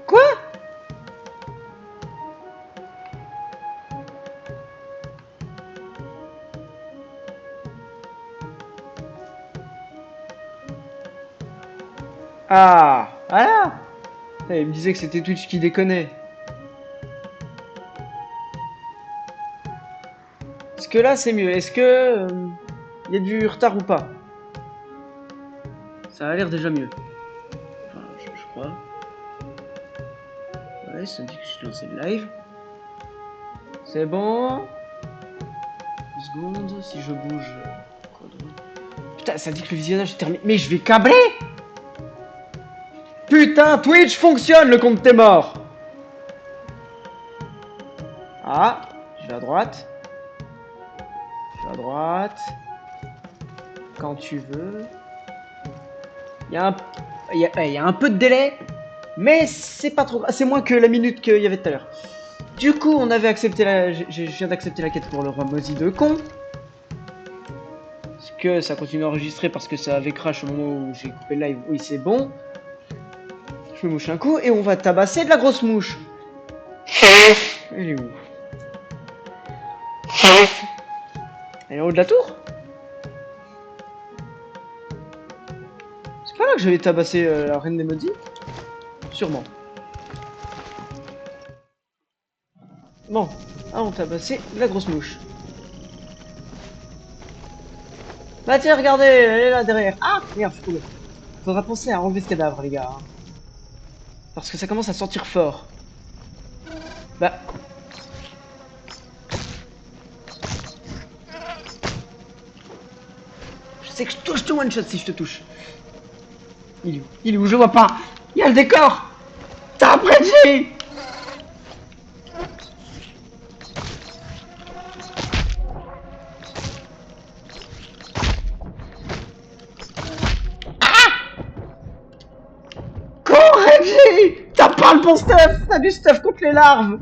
Quoi? Ah, voilà. Il me disait que c'était Twitch qui déconnait. Est-ce que là c'est mieux? Est-ce que y a du retard ou pas? Ça a l'air déjà mieux. Enfin, je crois. Ouais, ça me dit que je suis lancé le live. C'est bon. 2 secondes, si je bouge. Putain, ça dit que le visionnage est terminé. Mais je vais câbler! Putain, Twitch fonctionne, le compte t'es mort! Ah, je vais à droite. Je vais à droite. Quand tu veux. Il y a un peu de délai, mais c'est pas trop. C'est moins que la minute qu'il y avait tout à l'heure. Du coup, on avait accepté la. Je viens d'accepter la quête pour le roi Mozi de con. Parce que ça continue à enregistrer parce que ça avait crash au moment où j'ai coupé le live. Oui, c'est bon. Je me mouche un coup et on va tabasser de la grosse mouche. Elle est où? Elle est en haut de la tour? C'est pas là que j'avais tabassé la reine des maudits? Sûrement. Bon, on tabassé de la grosse mouche. Bah tiens, regardez, elle est là derrière. Ah, merde, je suis tombé. Faudra penser à enlever ce cadavre, les gars. Hein. Parce que ça commence à sentir fort. Bah. Je sais que je touche tout one shot si je te touche. Il est où? Il est où? Je vois pas. Il y a le décor. T'as apprécié. Reggie! T'as pas le bon stuff! T'as du stuff contre les larves!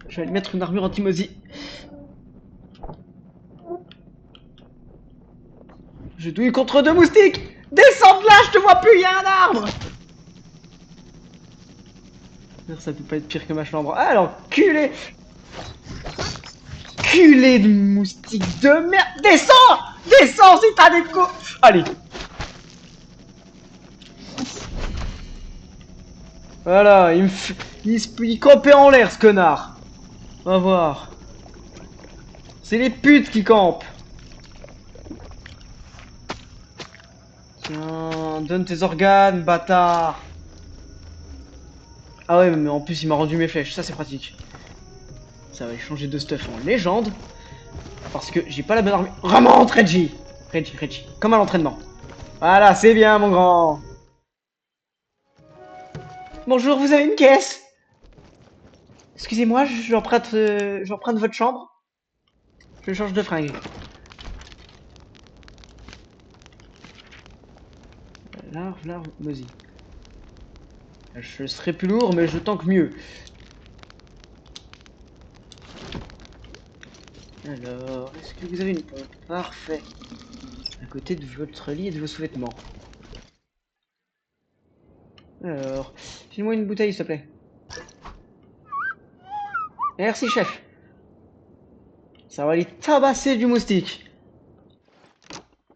Je vais lui mettre une armure anti-mosi. Je douille contre 2 moustiques! Descends de là, je te vois plus, y'a un arbre! Ça peut pas être pire que ma chambre. Ah, l'enculé! Culé de moustique de merde! Descends! Descends si t'as des coups! Allez! Voilà, il campait en l'air ce connard! On va voir. C'est les putes qui campent! Tiens, donne tes organes, bâtard! Ah ouais, mais en plus il m'a rendu mes flèches, ça c'est pratique. Ça va changer de stuff en légende. Parce que j'ai pas la bonne armure. Remonte, Reggie! Reggie, comme à l'entraînement. Voilà, c'est bien, mon grand! Bonjour, vous avez une caisse? Excusez-moi, j'emprunte votre chambre. Je change de fringue. Larve, vas-y. Je serai plus lourd, mais je tank mieux. Alors, est-ce que vous avez une pompe? Parfait. À côté de votre lit et de vos sous-vêtements. Alors, file-moi une bouteille, s'il te plaît. Merci, chef. Ça va aller tabasser du moustique.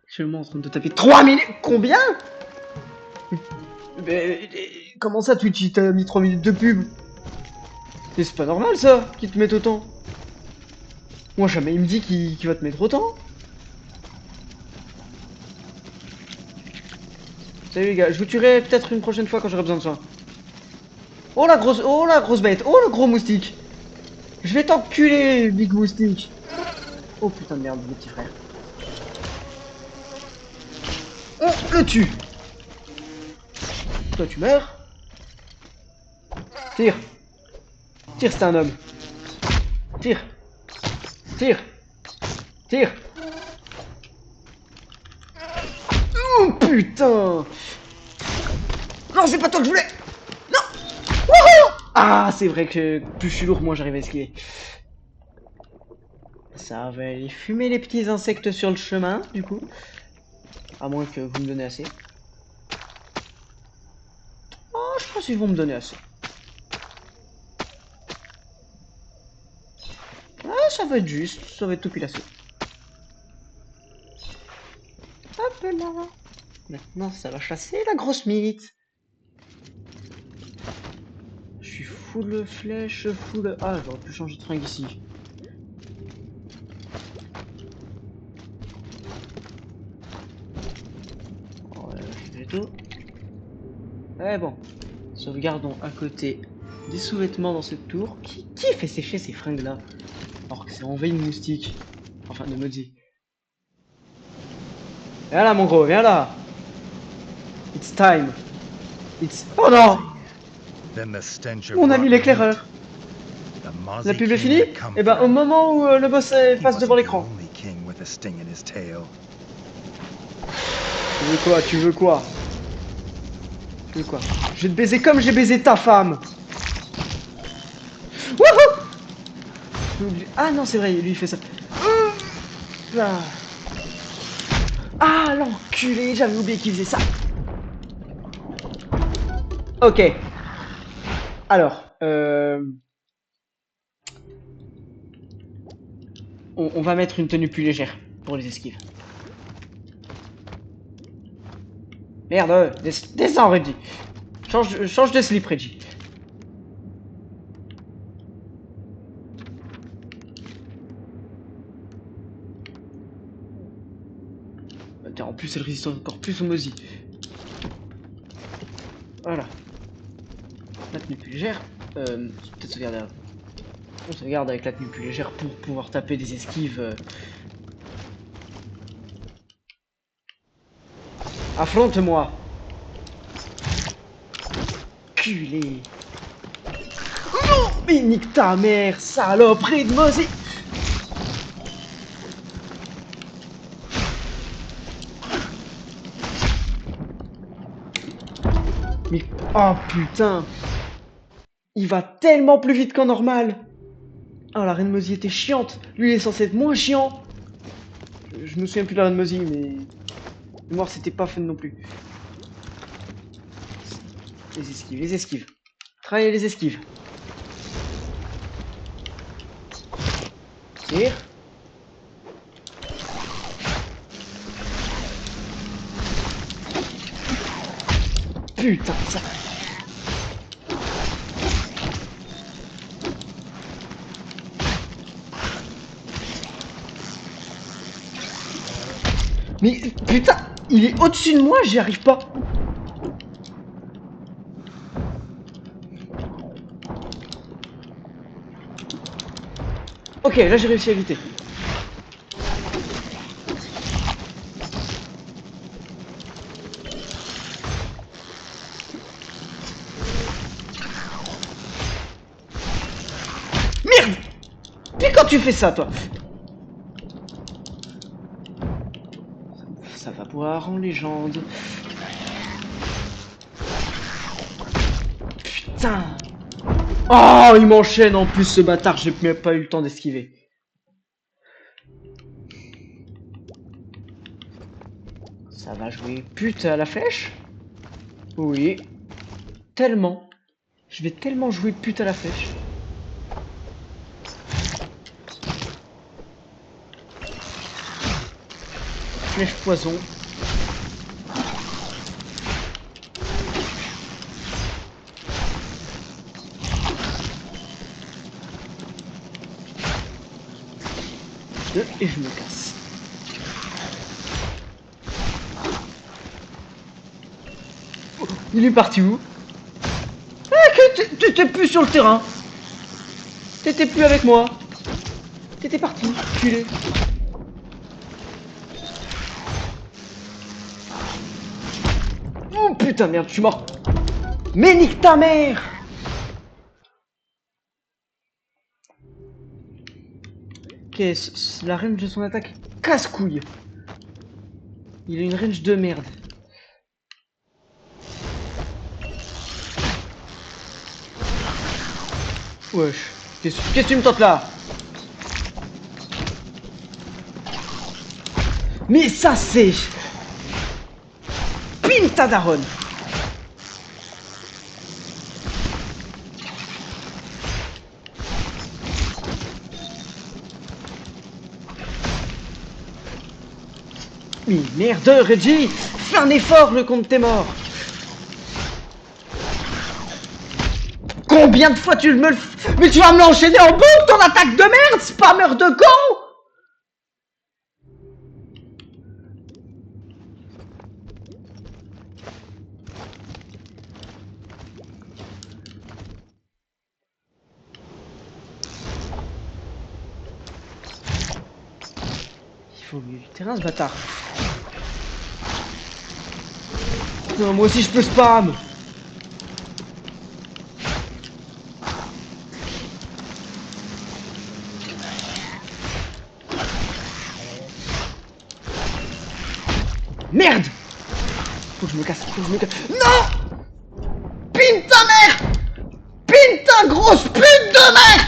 Actuellement en train de taper 3 minutes. Combien? Mais comment ça, Twitch, t'a mis 3 minutes de pub? C'est pas normal ça, qu'ils te mettent autant. Moi, jamais il me dit qu'il va te mettre autant. Salut les gars, je vous tuerai peut-être une prochaine fois quand j'aurai besoin de soin. Oh la grosse bête, oh le gros moustique. Je vais t'enculer, big moustique. Oh putain de merde, le petit frère. On le tue. Toi tu meurs. Tire. Tire, c'est un homme. Tire. Tire. Tire. Oh putain. Non, c'est pas toi que je voulais. Non. Wouhou. Ah, c'est vrai que plus je suis lourd, moins j'arrive à esquiver. Ça va aller fumer les petits insectes sur le chemin, du coup. À moins que vous me donnez assez. Oh, je pense qu'ils vont me donner assez. Ah, ça va être juste, ça va être tout pile assez. Hop là. Maintenant, ça va chasser la grosse mythe. Je suis full flèche, full... Ah, j'aurais pu changer de fringue ici. Oh, je vais tout. Eh bon. Sauvegardons à côté des sous-vêtements dans cette tour. Qui fait sécher ces fringues-là? Alors que c'est envahi de moustiques. Enfin, de maudits. Viens là, mon gros, viens là. It's time. It's... Oh non! Mon ami l'éclaireur. La pub est finie? Et ben, au moment où le boss passe devant l'écran. Tu veux quoi? Tu veux quoi? Tu veux quoi? Je vais te baiser comme j'ai baisé ta femme. Wouhou! Ah non, c'est vrai, lui il fait ça. Ah, ah l'enculé, j'avais oublié qu'il faisait ça. Ok. Alors, on va mettre une tenue plus légère pour les esquives. Merde, descends, Reggie. Change de slip, Reggie. En plus, elle résiste encore plus au mosi. Voilà. La tenue plus légère. Peut-être sauvegarder. On sauvegarde avec la tenue plus légère pour pouvoir taper des esquives. Affronte-moi. Culé. Non, mais nique ta mère, saloperie de mosi. Mais... Oh putain. Il va tellement plus vite qu'en normal. Oh, la reine Mosi était chiante. Lui, il est censé être moins chiant. Je me souviens plus de la reine Mosi, mais... Mémoire, c'était pas fun non plus. Les esquives, les esquives. Travaillez les esquives. Tire. Putain, ça... Mais putain, il est au-dessus de moi, j'y arrive pas. Ok, là j'ai réussi à éviter. Merde! Mais quand tu fais ça, toi? Ça va boire en légende. Putain! Oh, il m'enchaîne en plus, ce bâtard, j'ai même pas eu le temps d'esquiver. Ça va jouer pute à la flèche? Oui. Tellement. Je vais tellement jouer pute à la flèche. Flèche poison. Et je me casse. Oh, il est parti où? Ah, que t'étais plus sur le terrain. T'étais plus avec moi. T'étais parti, culé. Oh putain, merde, je suis mort. Mais nique ta mère! Ok, la range de son attaque casse-couille. Il a une range de merde. Wesh, qu'est-ce que tu me tentes là? Mais ça c'est... Pinta daronne. Mais merde, Reggie! Fais un effort, le compte t'es mort! Combien de fois tu me le... Mais tu vas me l'enchaîner en boucle, ton attaque de merde, spammer de con! Il faut au milieu du terrain, ce bâtard. Non, moi aussi je peux spam! Merde! Faut que je me casse, faut que je me casse. Non! Pine ta mère! Pine ta grosse pute de mère!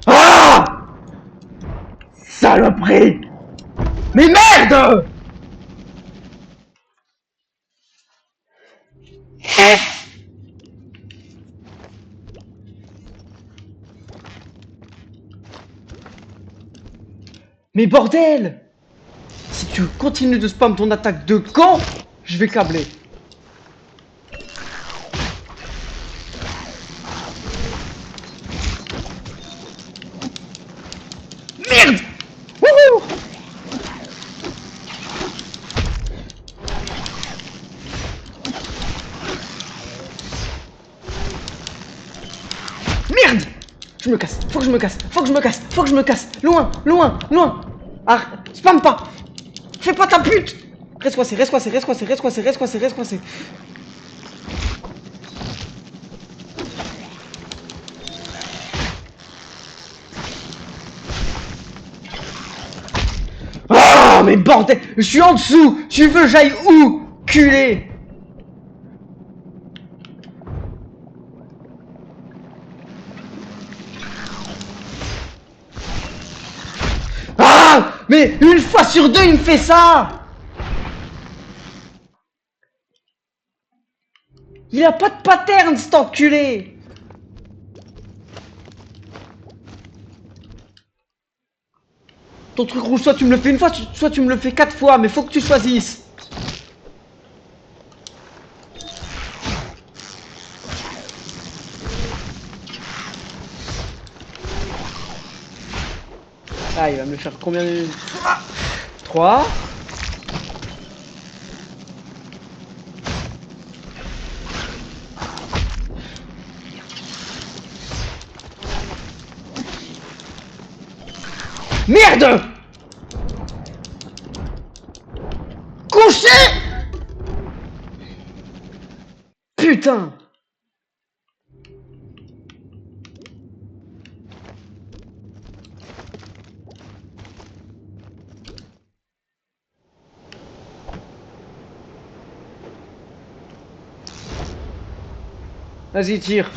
Ah! Saloperie! Mais merde! Mais bordel! Si tu continues de spam ton attaque de camp, je vais câbler. Merde! Wouhou! Merde! Je me casse, faut que je me casse, faut que je me casse, faut que je me casse. Loin, loin, loin. Ah, spam pas. Fais pas ta pute. Reste coincé, reste coincé, reste coincé, reste coincé, reste coincé, reste coincé. Ah, mais bordel! Je suis en dessous! Tu veux j'aille où? Culé! Ah! Mais une fois sur deux, il me fait ça! Il a pas de pattern, cet enculé! Ton truc rouge, soit tu me le fais une fois, soit tu me le fais 4 fois, mais faut que tu choisisses. Ah, il va me le faire combien de... 3. Merde! Couché! Putain! Vas-y, tire.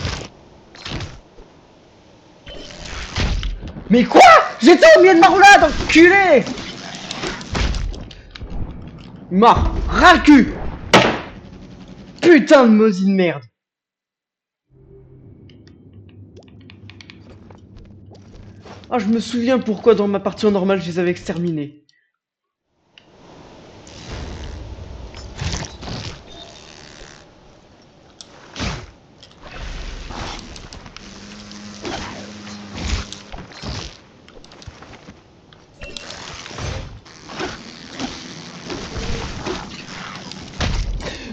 Mais quoi? J'étais au milieu de ma roulade, enculé! Marre, ras le cul! Putain de mosie de merde! Ah, je me souviens pourquoi dans ma partie en normal je les avais exterminés.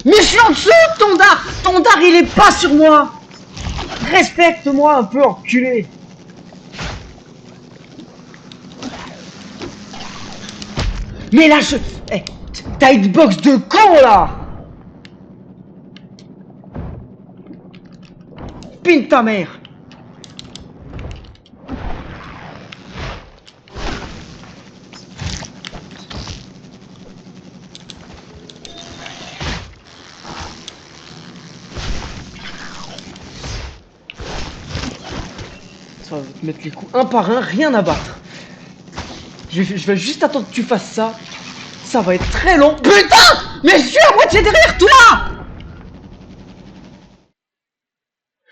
Mais je suis en dessous, Tondar! Tondar, il est pas sur moi! Respecte-moi un peu, enculé! Mais là, je... Eh, ta hitbox de con, là! Pine ta mère! Ça va te mettre les coups un par un, rien à battre. Je vais juste attendre que tu fasses ça. Ça va être très long. Putain! Mais je suis à moitié derrière toi!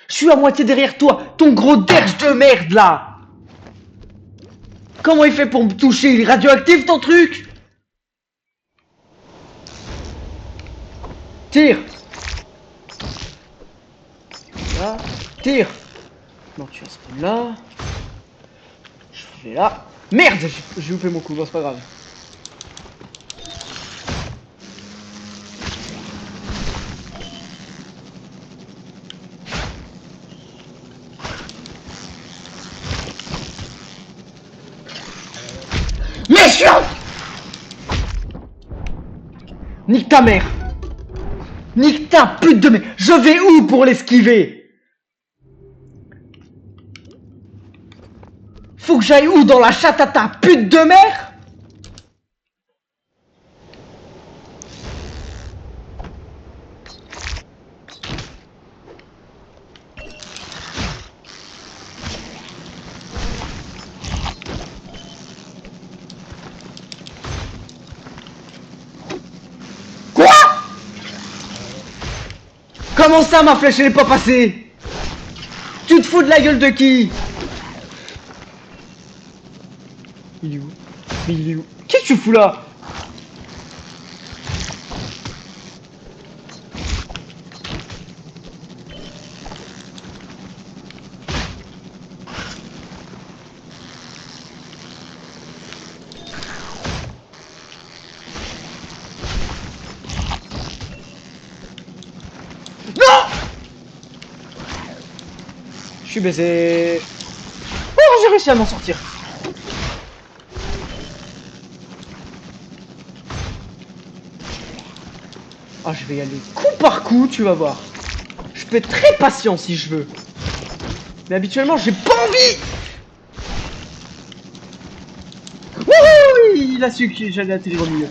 Je suis à moitié derrière toi, ton gros derge de merde là! Comment il fait pour me toucher? Il est radioactif ton truc? Tire! Là, tire! Non, tu vas spawn là. Je vais là. Merde! J'ai loupé mon coup, bon, c'est pas grave. Mais je suis en... Nique ta mère! Nique ta pute de merde! Je vais où pour l'esquiver? Faut que j'aille où dans la chatte à ta pute de mère? Quoi? Comment ça ma flèche elle est pas passée? Tu te fous de la gueule de qui? Il est où? Mais il est où? Qu'est-ce que tu fous là? Non! Je suis baisé. Oh, j'ai réussi à m'en sortir. Ah, je vais y aller coup par coup, tu vas voir. Je peux être très patient si je veux. Mais habituellement, j'ai pas envie. Wouhou! Il a su que j'allais atterrir au milieu.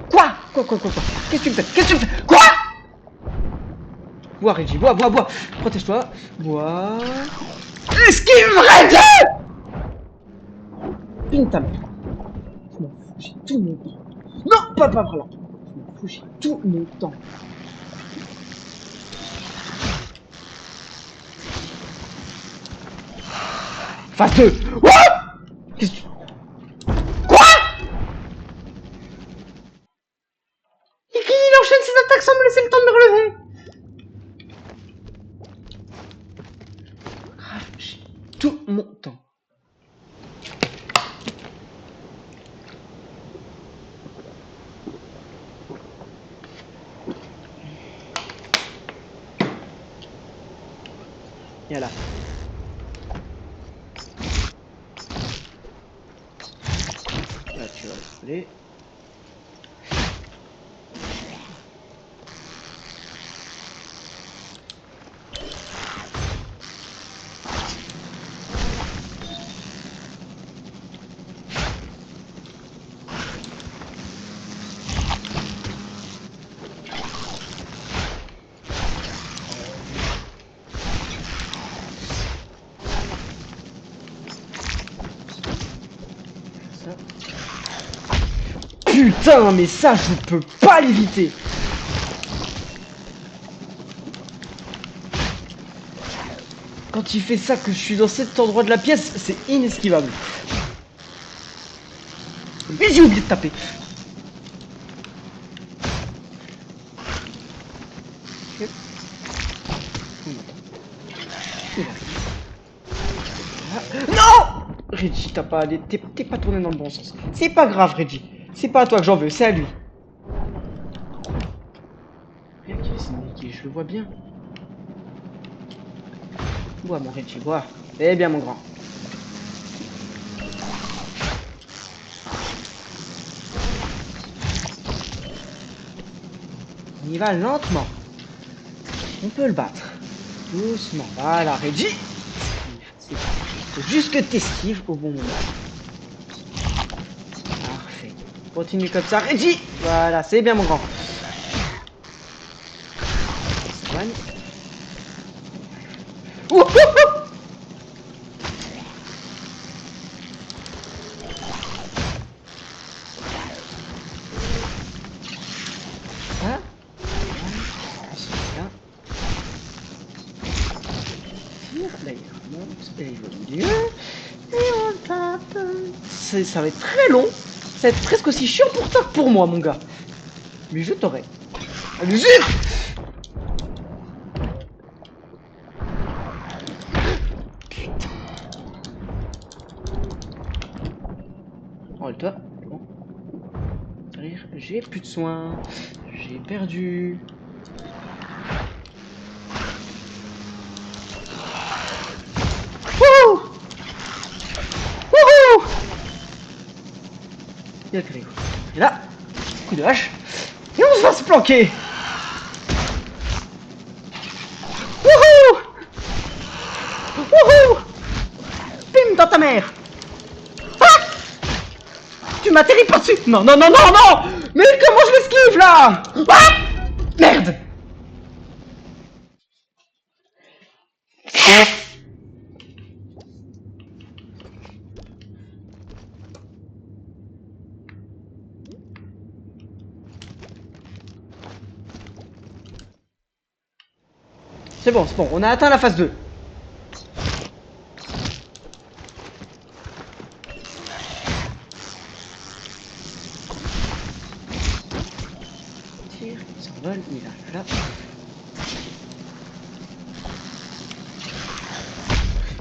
Quoi? Qu'est-ce que tu me fais? Qu'est-ce que tu me fais? Quoi? Bois, Reggie, bois. Protège-toi. Bois. Esquive, Reggie! Pine ta mère. Je m'en fous, j'ai tout mon temps. Non, pas par là. Je m'en fous, j'ai tout mon temps. Phase 2. What? Qu'est-ce que tu... Quoi? Il enchaîne ses attaques sans me laisser le temps de me relever. J'ai tout mon temps. Et là. Là, tu vas aller. putain, mais ça, je peux pas l'éviter. Quand il fait ça, que je suis dans cet endroit de la pièce, c'est inesquivable. Mais j'ai oublié de taper. Non! Reggie, t'as pas allé. T'es pas tourné dans le bon sens. C'est pas grave, Reggie. C'est pas à toi que j'en veux, c'est à lui. Regarde qu'il est sneaky, je le vois bien. Bois, mon Reggie, bois. Eh bien, mon grand. On y va lentement. On peut le battre. Doucement. Voilà, Reggie. Faut juste que t'esquives au bon moment. Parfait. Continue comme ça, Reggie. Voilà, c'est bien, mon grand. Soigne. Ouh, ouh, ouh. Voilà. Bien. Tire, là il remonte, et il va au milieu, et on tape. Ça va être très long, ça va être presque aussi chiant pour toi que pour moi, mon gars. Mais je t'aurai. Allez, jure. Putain. Enlève-toi. Bon. J'ai plus de soins. J'ai perdu. Wouhou! Wouhou! Il y a le crayon. Et là, coup de hache. Et on va se planquer. Wouhou! Wouhou! Bim dans ta mère. Ah! Tu m'atterris pas dessus. Non, non, non, non, non. Mais comment je l'esquive là? Ah! Merde. C'est bon, on a atteint la phase 2. Tire, il s'envole, il arrive là.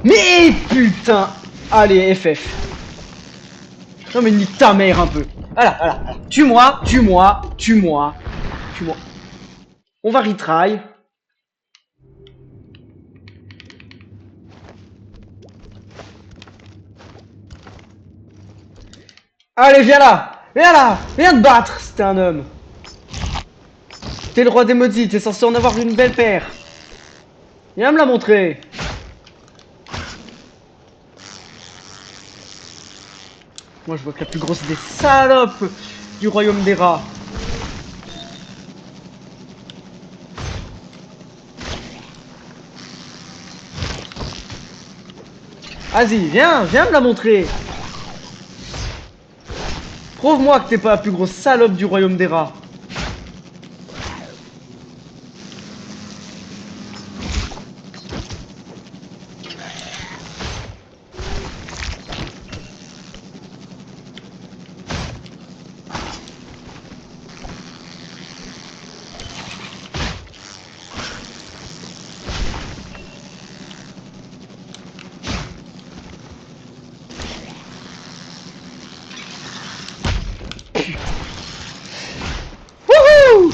Mais putain! Allez, FF. Non mais nique ta mère un peu. Voilà, voilà, voilà. Tue-moi, tue-moi, tue-moi, tue-moi. On va retry. Allez, viens là! Viens là! Viens te battre, c'était un homme. T'es le roi des maudits, t'es censé en avoir une belle paire. Viens me la montrer. Moi je vois que la plus grosse des salopes du royaume des rats. Vas-y, viens, viens me la montrer. Prouve-moi que t'es pas la plus grosse salope du royaume des rats. Wouhou!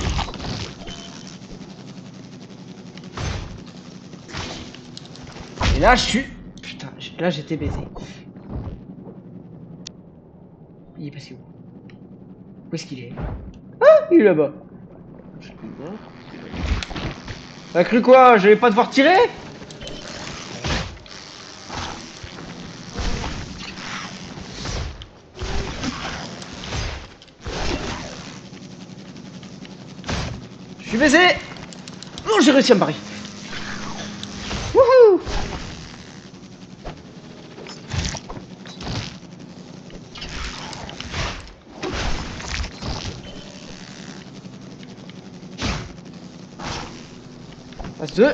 Et là je suis... Putain, là j'étais baisé. Il est passé où? Où est-ce qu'il est? Ah, il est là-bas. T'as cru quoi? Je vais pas devoir tirer? Je suis baisé. Oh, j'ai réussi à me barrer. Wouhou! Passe 2.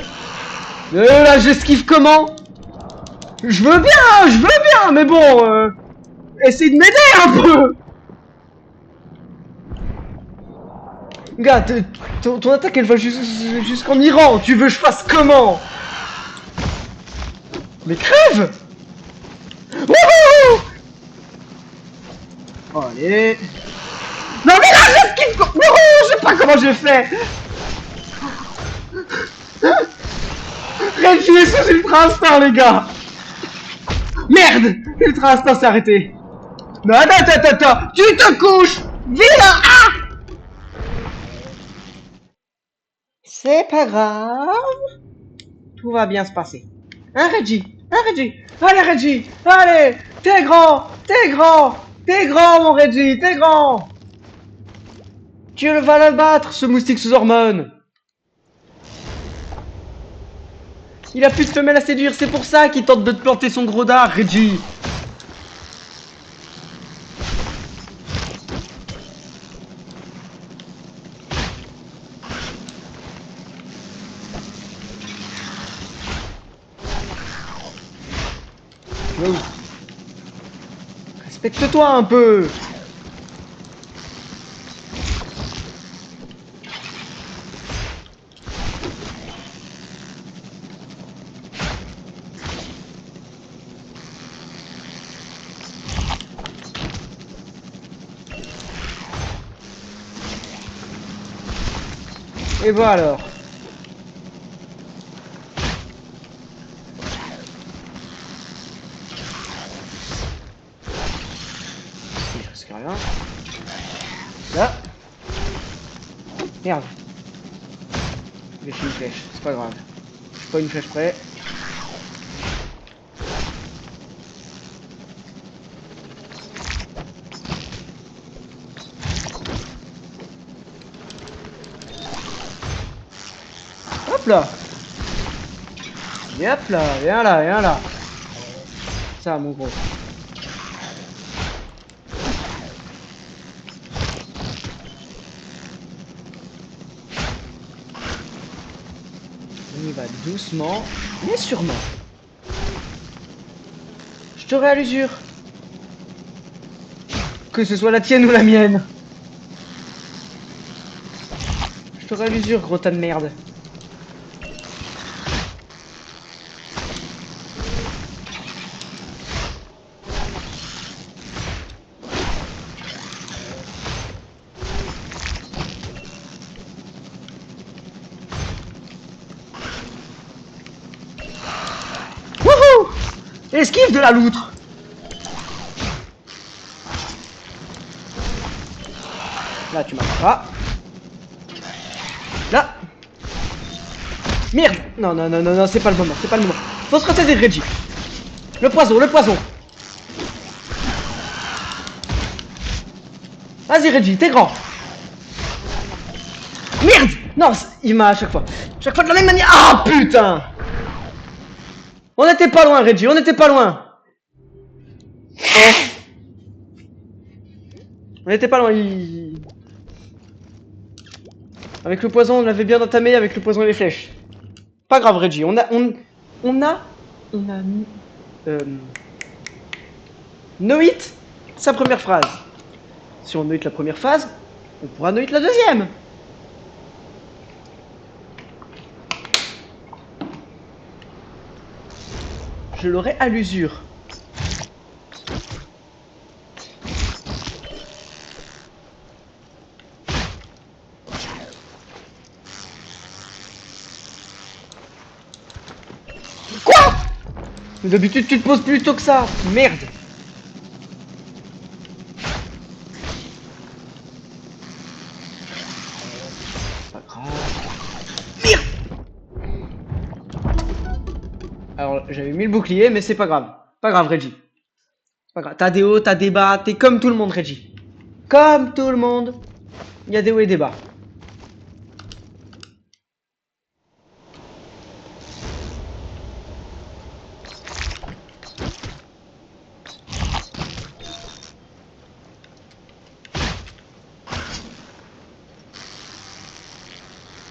Là, j'esquive comment? Je veux bien, mais bon, essaye de m'aider un peu. Gars, ton attaque, elle va jusqu'en Iran. Tu veux que je fasse comment? Mais crève! Wouhou! Oh, allez. Non mais là, j'esquive. Wouhou! Je sais pas comment j'ai fait. Reggie est sous Ultra Instinct, les gars. Merde! Ultra Instinct s'est arrêté. Non, attends. Tu te couches. Vilain. Ah! C'est pas grave. Tout va bien se passer. Hein, Reggie? Allez, Reggie! Allez! T'es grand, mon Reggie! T'es grand! Tu vas le battre, ce moustique sous hormones! Il a plus de femelles à séduire, c'est pour ça qu'il tente de te planter son gros dard, Reggie! Oh. Respecte-toi un peu! Et voilà alors. Il risque rien. Là. Merde. J'ai fait une flèche, c'est pas grave. Je suis pas une flèche près. Hop là. Et hop là, viens là. Ça, mon gros. On y va doucement, mais sûrement. Je t'aurai à l'usure. Que ce soit la tienne ou la mienne. Je t'aurai à l'usure, gros tas de merde. Wouhou! Esquive de la loutre. Là, tu m'as pas. Là. Merde. Non, c'est pas le moment, Faut se retaser, Reggie. Le poison. Vas-y, Reggie, t'es grand. Merde. Non, il m'a à chaque fois. Chaque fois de la même manière. Ah, putain. On était pas loin, Reggie, on était pas loin. On était pas loin, Avec le poison, on l'avait bien entamé avec le poison et les flèches. Pas grave, Reggie, on a no hit sa première phrase. Si on no hit la première phase, on pourra no hit la deuxième. Je l'aurai à l'usure. Quoi? D'habitude, tu te poses plus tôt que ça. Merde. Pas grave. Merde. Alors, j'avais mis le bouclier, mais c'est pas grave. Pas grave, Reggie. Pas grave. T'as des hauts, t'as des bas. T'es comme tout le monde, Reggie. Comme tout le monde. Il y a des hauts et des bas.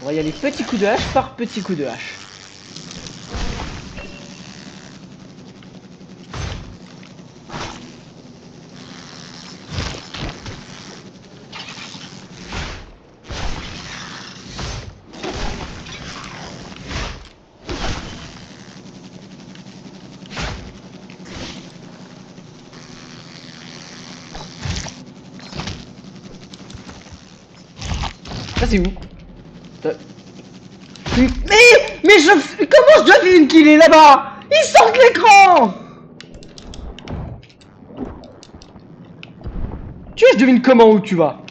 On va y aller petit coup de hache par petit coup de hache. Ça c'est où? Mais comment je devine qu'il est là-bas? Il sort de l'écran! Tu vois, je devine comment où tu vas.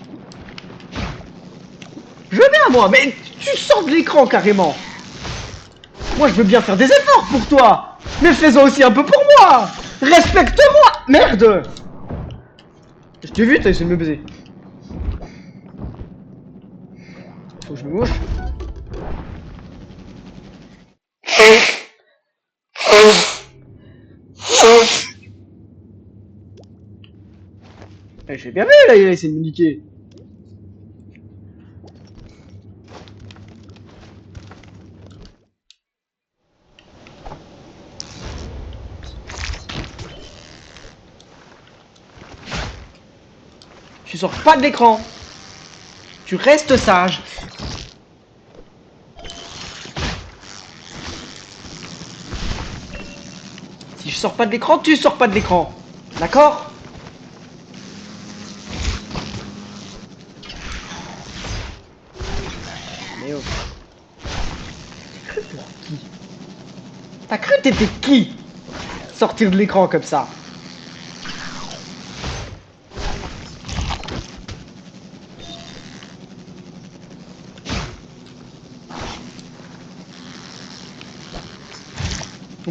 Je veux bien moi, mais tu sors de l'écran carrément. Moi je veux bien faire des efforts pour toi, mais fais-en aussi un peu pour moi. Respecte-moi. Merde. Je t'ai vu, t'as essayé de me baiser. Faut que je me mouche. Eh, j'ai bien vu là, il a essayé de me niquer. Tu sors pas de l'écran. Tu restes sage. Si je sors pas de l'écran, tu sors pas de l'écran. D'accord? Mais oh. T'as cru t'étais qui? Sortir de l'écran comme ça.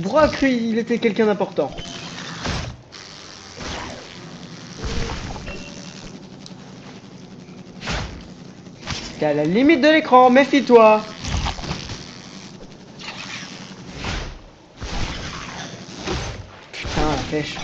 Pourquoi a cru il était quelqu'un d'important? T'es à la limite de l'écran, méfie-toi. Putain, la pêche.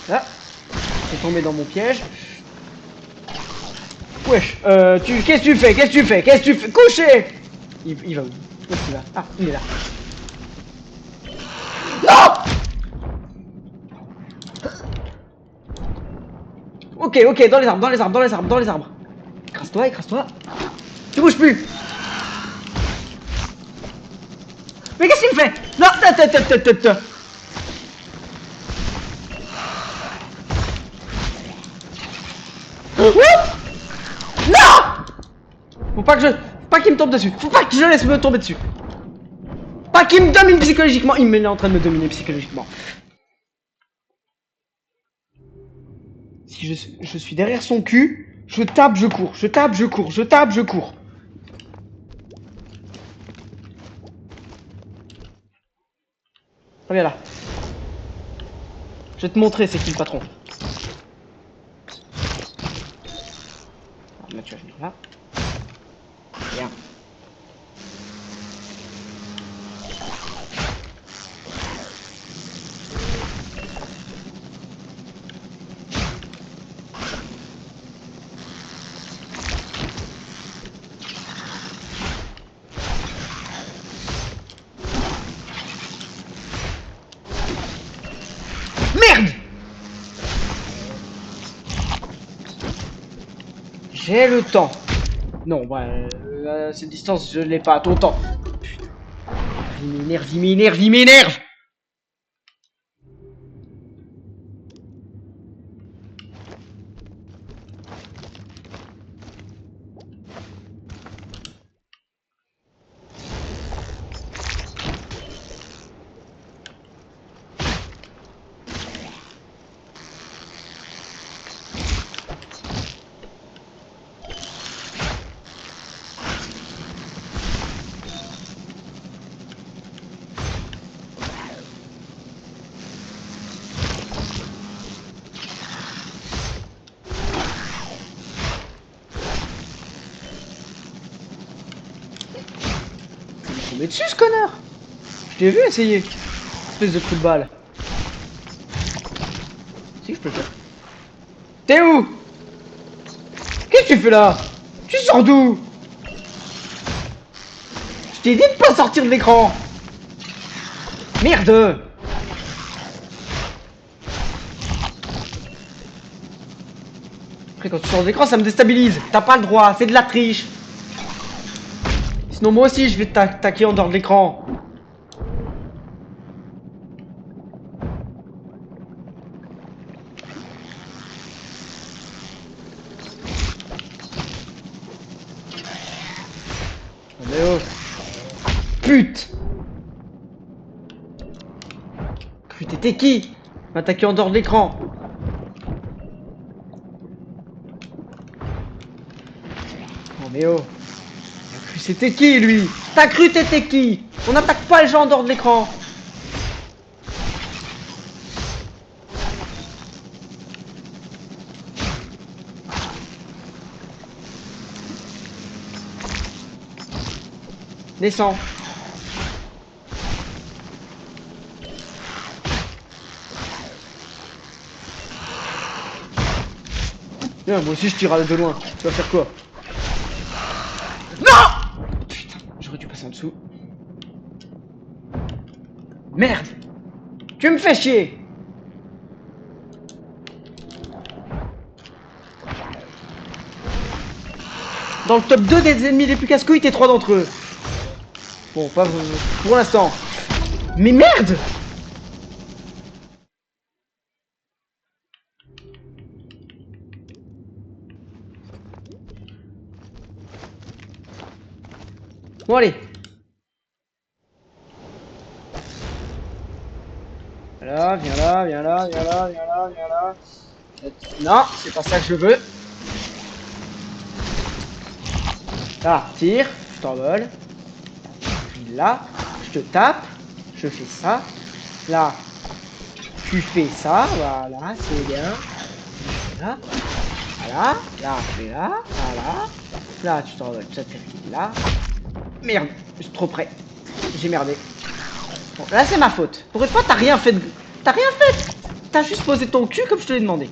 Ah, c'est tombé dans mon piège. Wesh, qu'est-ce que tu fais? Qu'est-ce que tu fais? Qu'est-ce que tu fais? Couché! Il va où? Où est-ce qu'il va? Ah, il est là. Non! Ok, ok, dans les arbres, dans les arbres, dans les arbres, dans les arbres. Écrase-toi, écrase-toi. Tu bouges plus! Mais qu'est-ce qu'il me fait? Non, non! Faut pas qu'il me tombe dessus. Faut pas que je laisse me tomber dessus. Pas qu'il me domine psychologiquement. Il est en train de me dominer psychologiquement. Si je suis derrière son cul, je tape, je cours. Je tape, je cours. Je tape, je cours. Reviens là. Je vais te montrer c'est qui le patron. Alors, là, tu vas venir là. Viens. Merde! J'ai le temps. Non, ouais, à cette distance, je l'ai pas. Ton temps. Putain. Il m'énerve, il m'énerve, il m'énerve! tomber dessus, ce connard. Je t'ai vu essayer. Espèce de trou de balle. Si, je peux le faire. T'es où? Qu'est-ce que tu fais là? Tu sors d'où? Je t'ai dit de pas sortir de l'écran. Merde. Après, quand tu sors de l'écran, ça me déstabilise. T'as pas le droit, c'est de la triche. Sinon, moi aussi, je vais t'attaquer en dehors de l'écran. Mais oh. Pute. T'étais qui? M'attaquer en dehors de l'écran. Oh mais oh. T'as cru c'était qui lui? T'as cru t'étais qui? On n'attaque pas les gens en dehors de l'écran. Descends. Viens, moi aussi je tire de loin. Tu vas faire quoi? Non! Putain, j'aurais dû passer en dessous. Merde! Tu me fais chier! Dans le top 2 des ennemis les plus casse-couilles, t'es 3 d'entre eux. Bon, pas pour l'instant. Mais merde! Bon allez. Voilà, viens là, viens là, viens là, viens là, viens là. Non, c'est pas ça que je veux. Là, tire, je t'envole. Puis là, je te tape, je fais ça. Là, tu fais ça, voilà, c'est bien. Là, voilà, là, je fais là, voilà. Là, tu t'envoles, ça t'arrive là. Merde, je suis trop près. J'ai merdé. Bon, là, c'est ma faute. Pour une fois, t'as rien fait de... T'as rien fait. T'as juste posé ton cul comme je te l'ai demandé.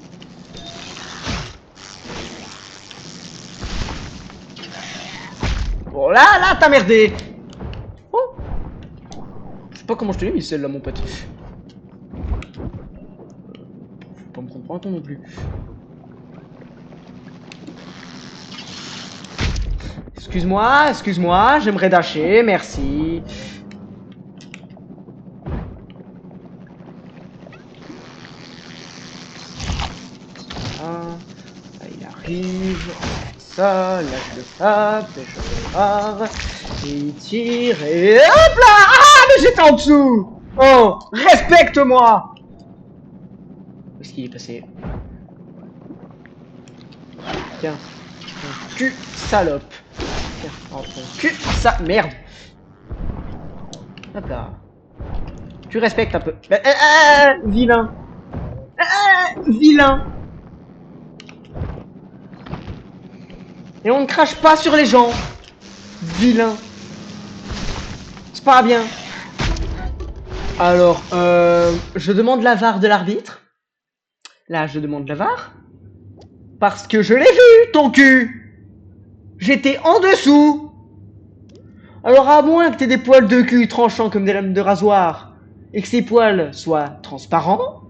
Bon, là, t'as merdé. Oh. Je sais pas comment je te l'ai mis celle-là, mon pote. Faut pas me prendre pour un ton non plus. Excuse-moi, excuse-moi, j'aimerais dasher, merci. Là, il arrive, ça, là je le tape, et je pars, et il tire, et hop là! Ah, mais j'étais en dessous! Oh, respecte-moi! Où est-ce qu'il est passé? Tiens, ton cul, salope. Tiens, en ton cul, ça, merde. Hop là. Tu respectes un peu. Vilain. Vilain. Et on ne crache pas sur les gens. Vilain. C'est pas bien. Alors, je demande la VAR de l'arbitre. Là, je demande la VAR. Parce que je l'ai vu, ton cul. J'étais en dessous. Alors, à moins que t'aies des poils de cul tranchants comme des lames de rasoir, et que ces poils soient transparents,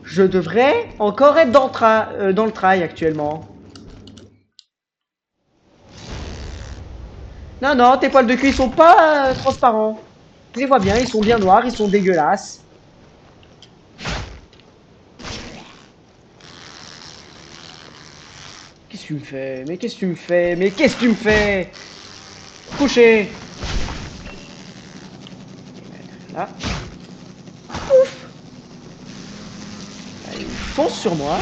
je devrais encore être dans le trail actuellement. Non, non, tes poils de cul, ils sont pas transparents. Je les vois bien, ils sont bien noirs, ils sont dégueulasses. Qu'est-ce que tu me fais? Mais qu'est-ce que tu me fais? Mais qu'est-ce que tu me fais? Couché. Là. Ouf. Allez, fonce sur moi.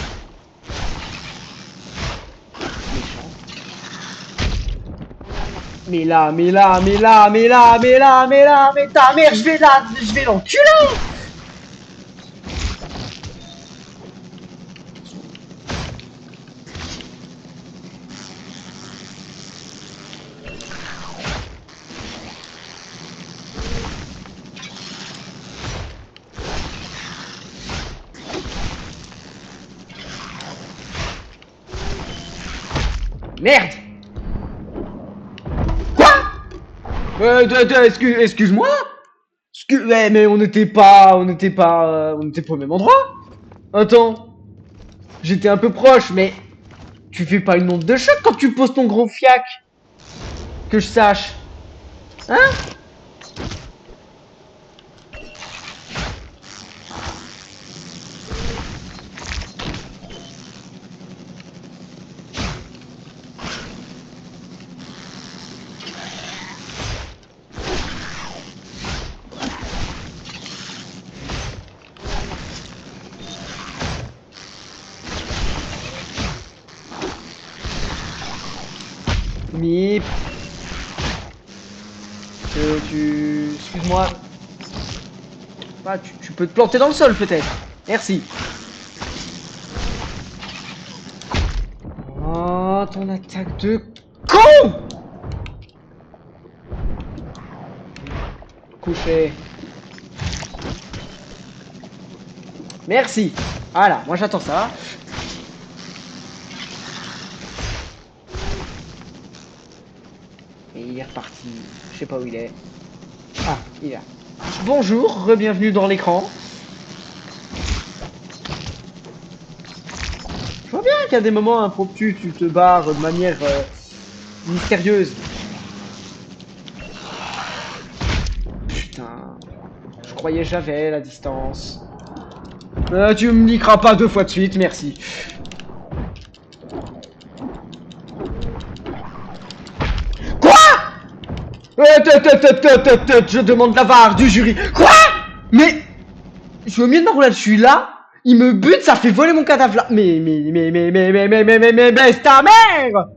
Méchant. Mais là, mais là, mais là, mais là, mais là, mais là, mais ta mère, je vais l'enculer. Merde. Quoi? Excuse-moi. Ouais, mais on n'était pas au même endroit. Attends, j'étais un peu proche, mais tu fais pas une onde de choc quand tu poses ton gros fiac. Que je sache. Hein? Mip. Excuse-moi. Ah, tu peux te planter dans le sol peut-être. Merci. Oh, ton attaque de con! Couché. Merci. Voilà, moi j'attends ça. Et il est reparti. Je sais pas où il est. Ah, il est là. Bonjour, re-bienvenue dans l'écran. Je vois bien qu'il y a des moments impromptus, tu te barres de manière mystérieuse. Putain, je croyais j'avais la distance. Tu me niqueras pas 2 fois de suite, merci. Quoi? Je demande la VAR du jury. Quoi? Mais je suis au milieu de ma roulade, je suis là. Il me bute, ça fait voler mon cadavre là. Mais, baisse ta mère!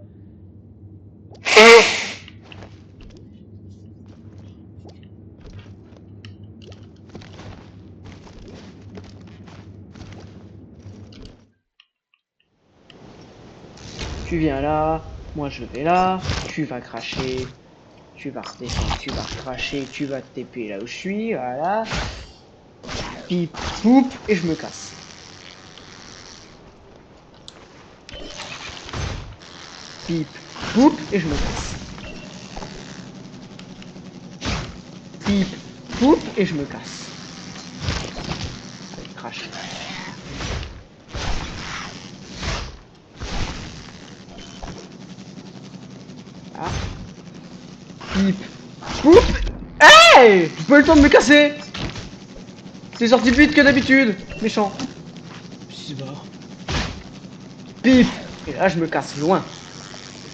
Tu viens là, moi je vais là, tu vas cracher, tu vas redescendre, tu vas cracher, tu vas te TP là où je suis, voilà. Pip, poup, et je me casse. Pip, poup, et je me casse. Pip, poup, et je me casse. Allez, crache. Ah. Pip, poup. Hey! J'ai pas eu le temps de me casser! T'es sorti plus vite que d'habitude, méchant. C'est mort. Pip! Et là, je me casse loin.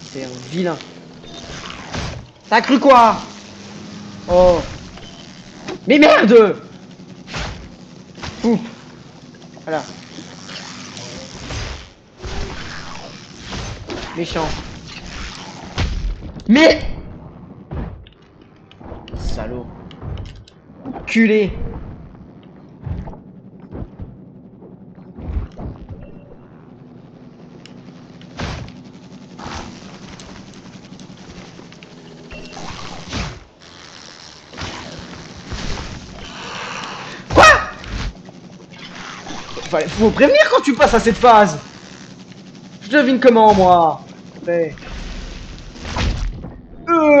C'est un vilain. T'as cru quoi? Oh. Mais merde! Poup. Voilà. Méchant. Mais... Salaud. Culé. Quoi? Faut prévenir quand tu passes à cette phase. Je devine comment, moi. Mais...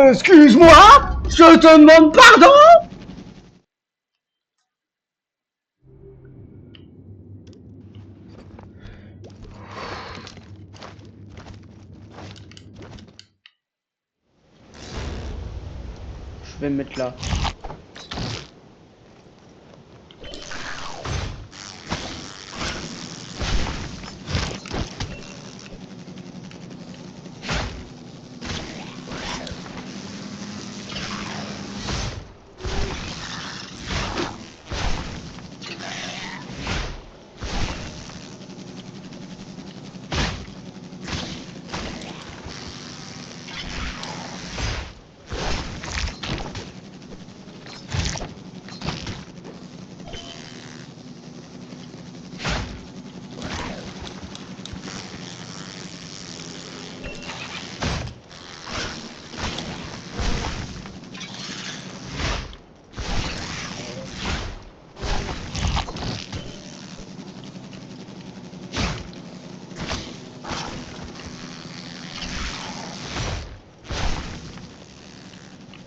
excuse-moi? Je te demande pardon? Je vais me mettre là.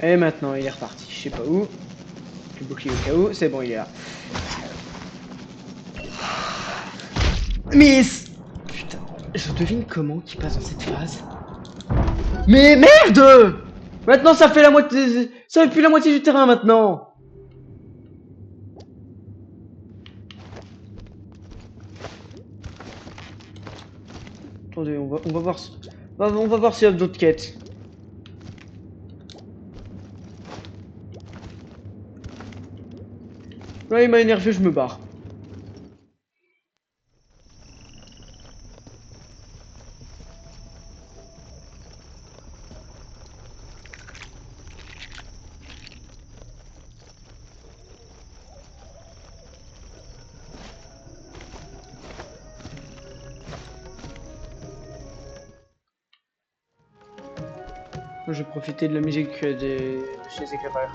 Et maintenant, il est reparti. Je sais pas où. Le bouclier au cas où. C'est bon, il est là. Miss! Putain, je devine comment qu'il passe dans cette phase. Mais merde! Maintenant, ça fait la moitié. Ça fait plus la moitié du terrain maintenant. Attendez, on va voir. On va voir s'il y a d'autres quêtes. Là, il m'a énervé, je me barre. Moi, je vais profiter de la musique de chez les éclaireurs.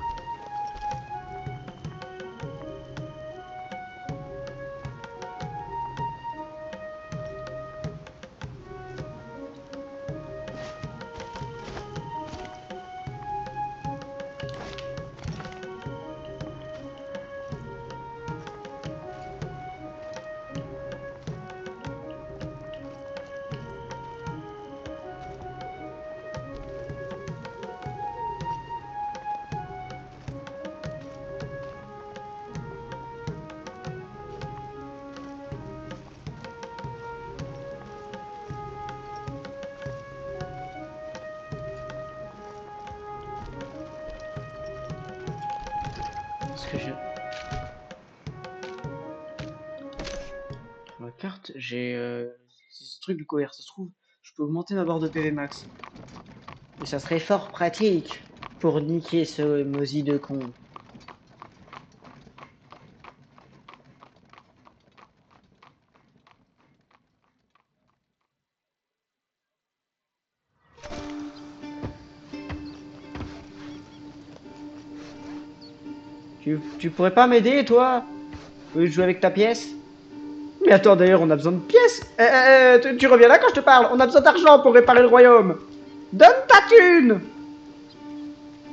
Parce que je... Sur la carte, j'ai ce truc de cohérence. Ça se trouve, je peux augmenter ma barre de PV max. Et ça serait fort pratique pour niquer ce Mozi de con. Tu pourrais pas m'aider, toi? Au lieu de jouer avec ta pièce? Mais attends, d'ailleurs, on a besoin de pièces. Tu reviens là quand je te parle. On a besoin d'argent pour réparer le royaume. Donne ta thune!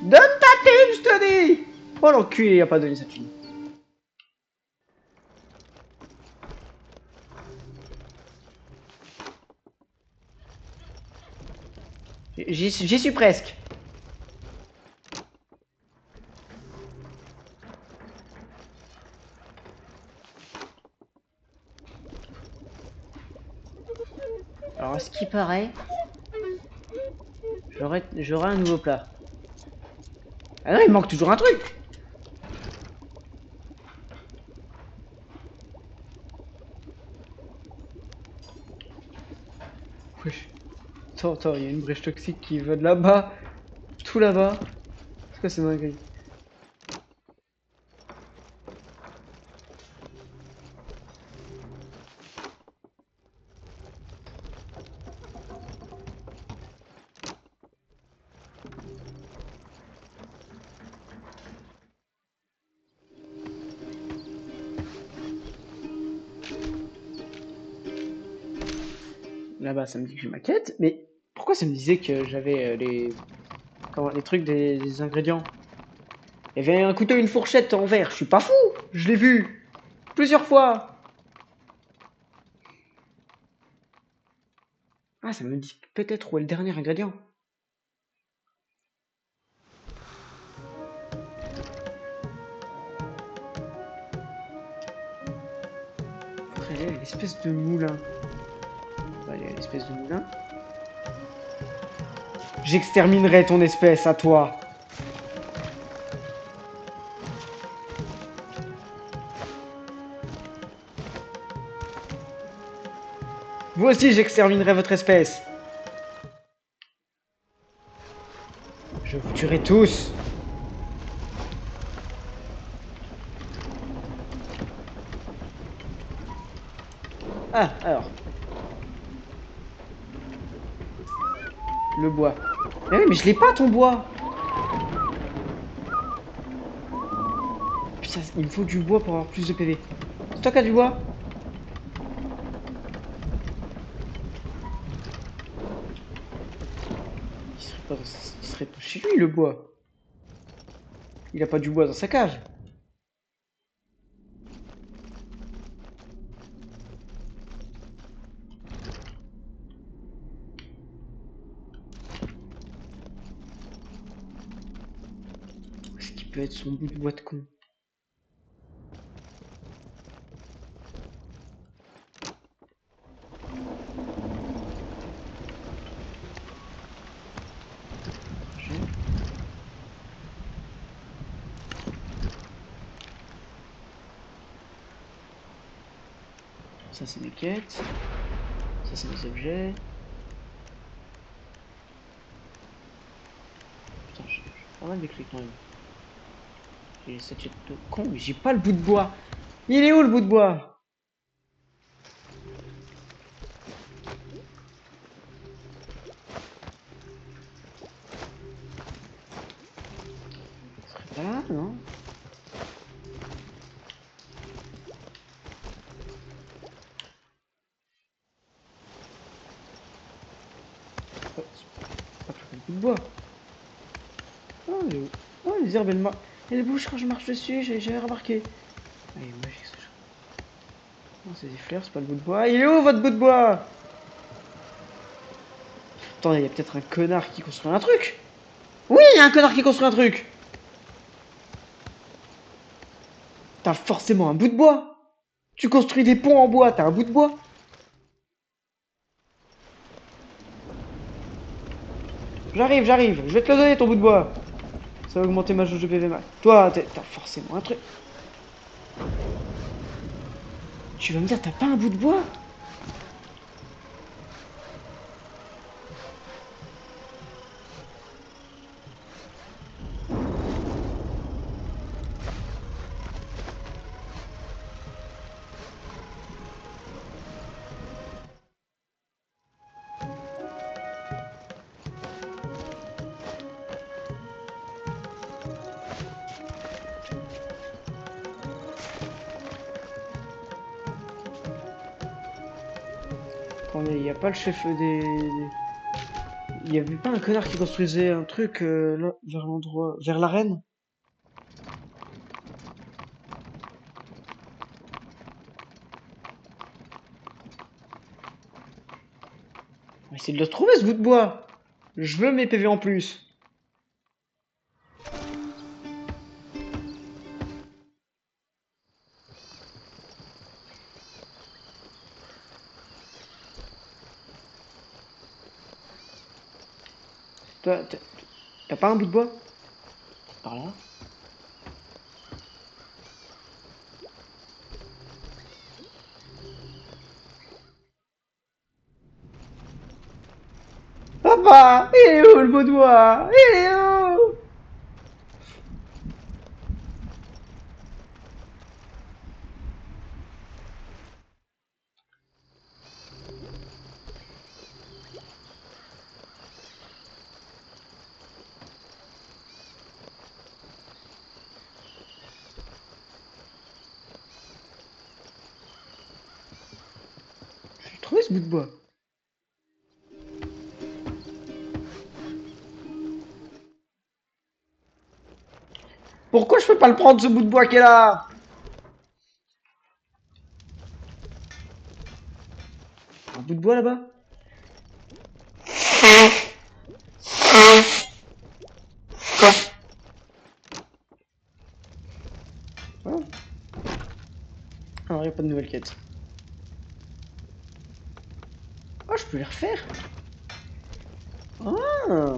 Donne ta thune, je te dis! Oh l'enculé, il a pas donné sa thune. J'y suis presque. Alors, à ce qui paraît, j'aurai un nouveau plat. Ah non, il manque toujours un truc. Wesh. Attends, il y a une brèche toxique qui va de là-bas. Tout là-bas. C'est quoi, c'est dingue. Là-bas, ça me dit que j'ai ma quête. Mais pourquoi ça me disait que j'avais les trucs des ingrédients? Il y avait un couteau et une fourchette en verre. Je suis pas fou. Je l'ai vu plusieurs fois. Ah, ça me dit peut-être où est le dernier ingrédient. Faudrait aller à l'espèce de moulin. On va aller à l'espèce de moulin. J'exterminerai ton espèce à toi. Vous aussi, j'exterminerai votre espèce. Je vous tuerai tous. Ah, alors. Le bois. Mais oui, mais je l'ai pas ton bois. Putain, il me faut du bois pour avoir plus de PV. C'est toi qui as du bois? Il serait pas chez lui le bois. Il a pas du bois dans sa cage. Qu'est-ce qui peut être son bout de bois de con? Ça c'est mes quêtes. Ça c'est mes objets. Putain, j'ai pas mal de clés quand même. J'ai les statuettes de con, mais j'ai pas le bout de bois. Il est où le bout de bois? Il serait pas là, non? Oh, c'est pas que le bout de bois. Oh, il est où? Oh, les herbes, elles bougent quand je marche dessus, j'ai remarqué. Ah, il est magique ce jeu. Non, c'est des fleurs, c'est pas le bout de bois. Il est où votre bout de bois? Attends, il y a peut-être un connard qui construit un truc. Oui, il y a un connard qui construit un truc. T'as forcément un bout de bois. Tu construis des ponts en bois, t'as un bout de bois. J'arrive. Je vais te le donner ton bout de bois. Ça va augmenter ma jauge de PV max. Toi, t'as forcément un truc. Tu vas me dire, t'as pas un bout de bois? Attendez, il y a pas le chef des... Il y avait pas un connard qui construisait un truc là, vers l'endroit... Vers l'arène? On va essayer de le trouver ce bout de bois. Je veux mes PV en plus. Toi, t'as pas un bout de bois? Par là? Papa! Il est où le bout de bois? Il est où? J'ai trouvé ce bout de bois. Pourquoi je peux pas le prendre ce bout de bois qui est là? Un bout de bois là-bas? Ah, alors y a pas de nouvelle quête. Ah, je peux les refaire. Ah,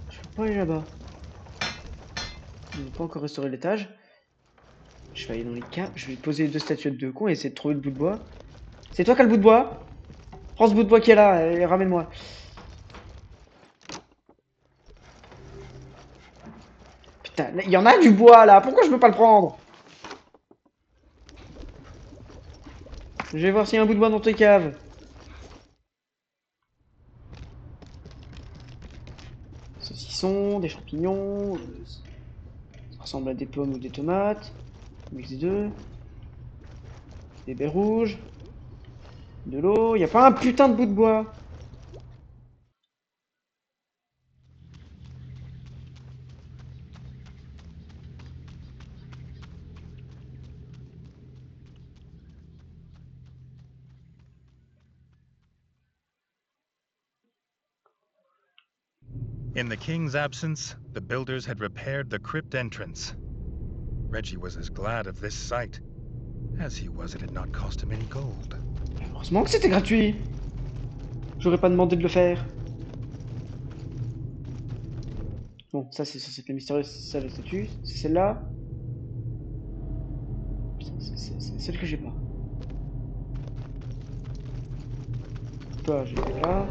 je peux pas aller là-bas. On n'a pas encore restauré l'étage. Je vais aller dans les caves. Je vais poser les deux statuettes de con et essayer de trouver le bout de bois. C'est toi qui as le bout de bois? Prends ce bout de bois qui est là et ramène-moi. Putain, il y en a du bois là. Pourquoi je peux pas le prendre? Je vais voir s'il y a un bout de bois dans tes caves. Saucisson, des champignons. Ça ressemble à des pommes ou des tomates. Mix des deux. Des baies rouges. De l'eau. Y a pas un putain de bout de bois. In the king's absence, the builders had repaired the crypt entrance. Reggie was as glad of this sight as he was it had not cost him any gold. Heureusement que c'était gratuit. J'aurais pas demandé de le faire. Bon, ça c'est la mystérieuse, c'est la statue. C'est celle-là. C'est celle que j'ai pas. Toi, j'ai là.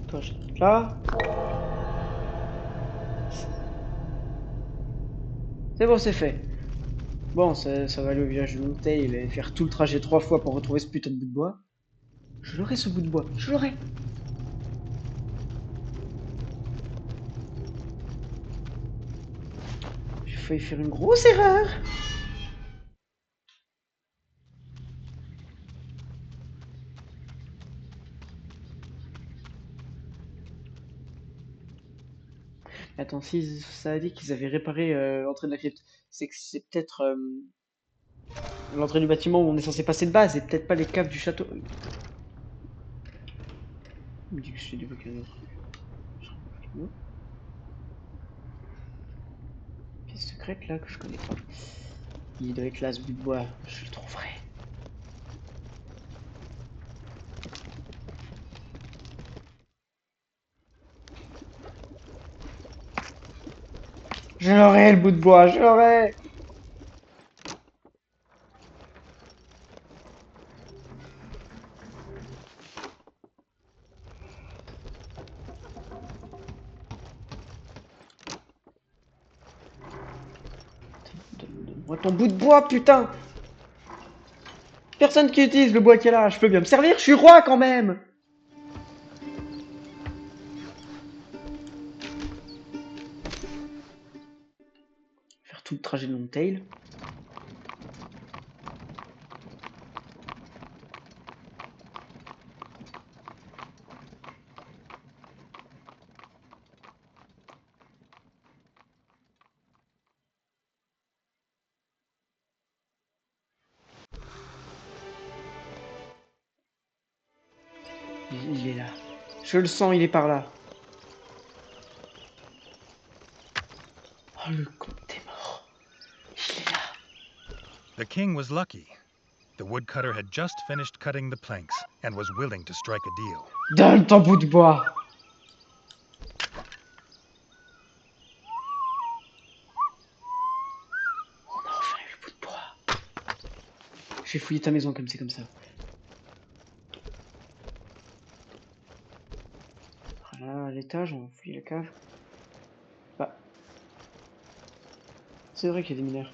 Toi, j'ai là. C'est bon, c'est fait. Bon, ça va aller au village de Montaigne et faire tout le trajet 3 fois pour retrouver ce putain de bout de bois. Je l'aurai ce bout de bois, je l'aurai. J'ai failli faire une grosse erreur. Attends, si ça a dit qu'ils avaient réparé l'entrée de la crypte, c'est que c'est peut-être l'entrée du bâtiment où on est censé passer de base et peut-être pas les caves du château. Il me dit que je suis débloqué un autre truc. Pièce secrète là que je connais pas. Il doit être là ce bout de bois, je le trouverai. Je l'aurai le bout de bois, je l'aurai. Donne-moi ton bout de bois, putain. Personne qui utilise le bois qu'il y a là, je peux bien me servir, je suis roi quand même. Faire tout le trajet de Longtail. Il est là. Je le sens, il est par là. Oh, le comte est mort. Il est là. The king was lucky. The woodcutter had just finished cutting the planks and was willing to strike a deal. Donne ton bout de bois. On a enfin eu le bout de bois. Je vais fouiller ta maison comme c'est comme ça. Voilà, à l'étage, on va fouiller la cave. Bah. C'est vrai qu'il y a des mineurs.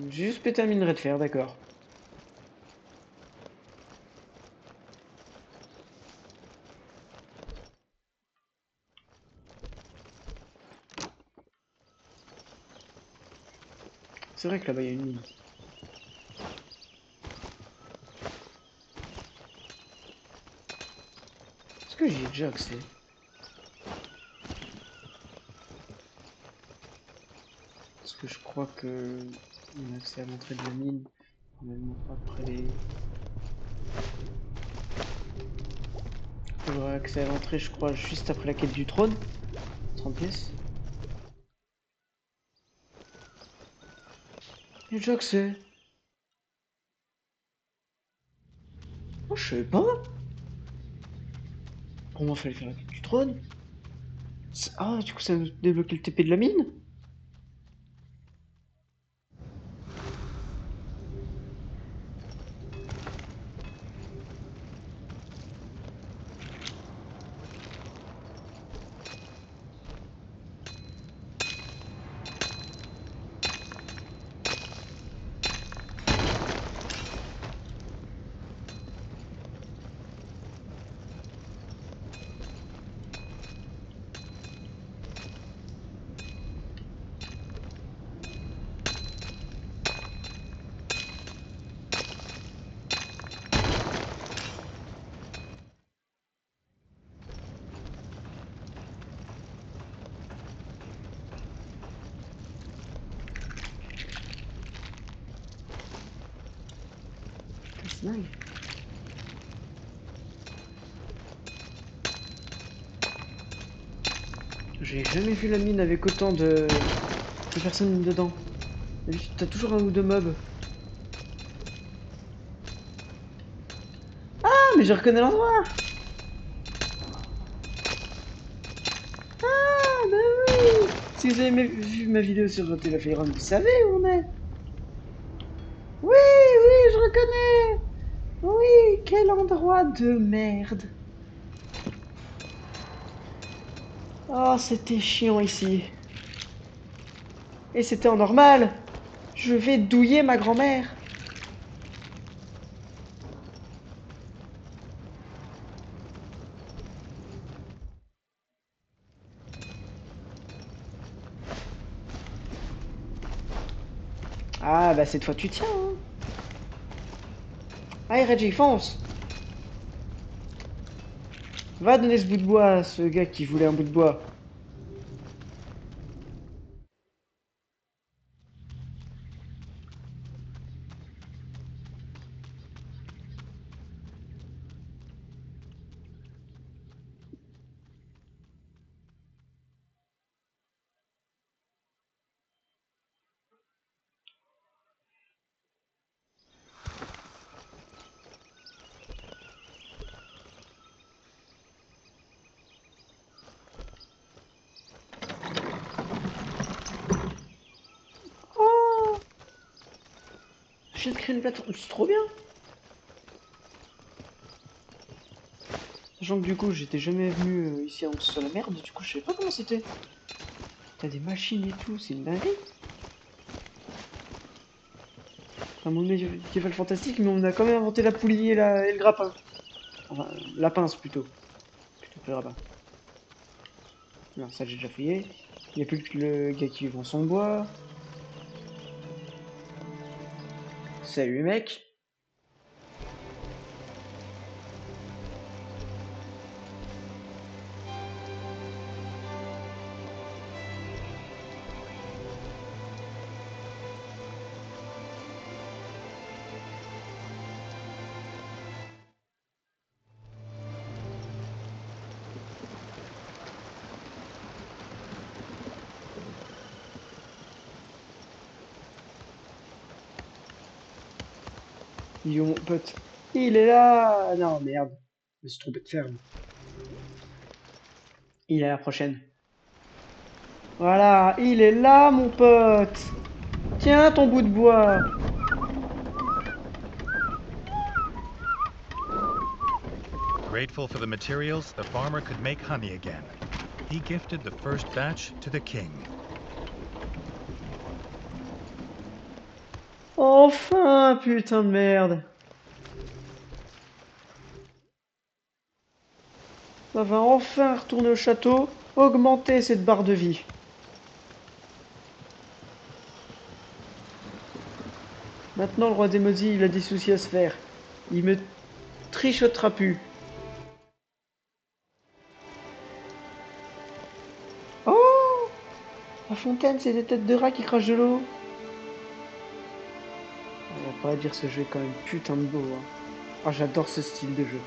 J'ai juste pété un minerai de fer, d'accord. C'est vrai que là-bas il y a une mine. Est-ce que j'y ai déjà accès? Parce que je crois que on a accès à l'entrée de la mine. Normalement pas après les. J'aurai accès à l'entrée, je crois, juste après la quête du trône. 30 pièces. Il y a déjà accès. Oh, je savais pas. Pour moi, fallait faire la quête du trône. Ah, du coup, ça va débloquer le TP de la mine? c'est dingue. J'ai jamais vu la mine avec autant de personnes dedans. D'habitude, t'as toujours un ou deux mobs. Ah, mais je reconnais l'endroit. Ah, bah oui. Si vous avez vu ma vidéo sur Téléphone, vous savez où on est. Oui, oui, je reconnais. Oui, quel endroit de merde. Oh, c'était chiant ici. Et c'était en normal. Je vais douiller ma grand-mère. Ah, bah cette fois tu tiens, hein. Allez, Reggie, fonce. Va donner ce bout de bois à ce gars qui voulait un bout de bois. Oh, je viens de créer une plateforme, c'est trop bien. Sachant que du coup, j'étais jamais venu ici avant que ce soit la merde, du coup, je savais pas comment c'était. T'as des machines et tout, c'est une dinguerie. Un monde médiéval fantastique, mais on a quand même inventé la poulie et le grappin. Enfin, la pince plutôt. Plutôt que le grappin. Non, ça j'ai déjà fouillé. Il n'y a plus que le gars qui vend son bois. Salut mec. Yo mon pote. Il est là. Non merde. Je me suis trompé de ferme. Il est à la prochaine. Voilà, il est là mon pote. Tiens ton bout de bois. Grateful for the materials, the farmer could make honey again. He gifted the first batch to the king. Enfin, putain de merde. Ça va enfin retourner au château, augmenter cette barre de vie. Maintenant, le roi des maudits, il a des soucis à se faire. Il me trichotera plus. Oh, la fontaine, c'est des têtes de rats qui crachent de l'eau. On va pas dire ce jeu est quand même putain de beau. Hein. Ah, j'adore ce style de jeu.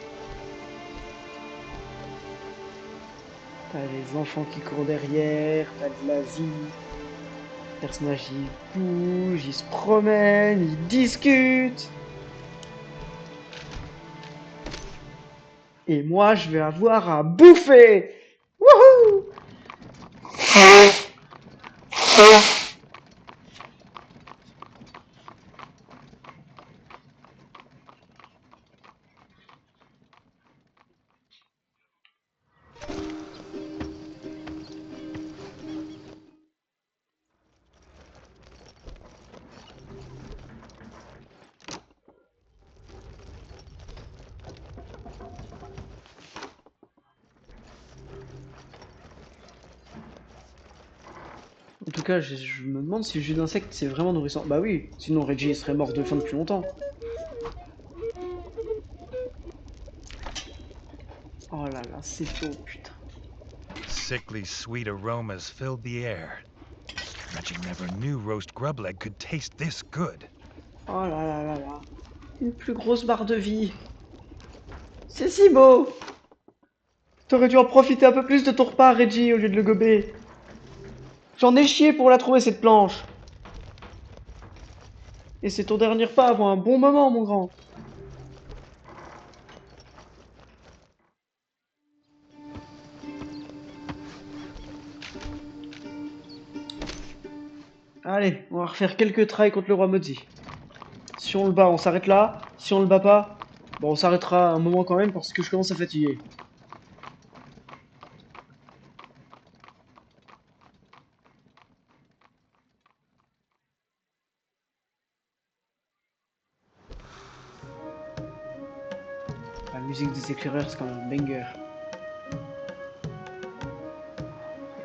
T'as les enfants qui courent derrière, t'as de la vie. Les personnages, ils bougent, ils se promènent, ils discutent. Et moi, je vais avoir à bouffer. Wouhou! En tout cas, je me demande si le jus d'insectes c'est vraiment nourrissant. Bah oui, sinon Reggie serait mort de faim depuis longtemps. Oh là là, c'est beau, putain. Sickly sweet aromas filled the air. Reggie never knew roast grub leg could taste this good. Oh là là là là. Une plus grosse barre de vie. C'est si beau. T'aurais dû en profiter un peu plus de ton repas, Reggie, au lieu de le gober. J'en ai chié pour la trouver, cette planche. Et c'est ton dernier repas avant un bon moment, mon grand. Allez, on va refaire quelques tries contre le roi Mozzi. Si on le bat, on s'arrête là. Si on le bat pas, bon, on s'arrêtera un moment quand même parce que je commence à fatiguer. La musique des éclaireurs, c'est quand même un banger.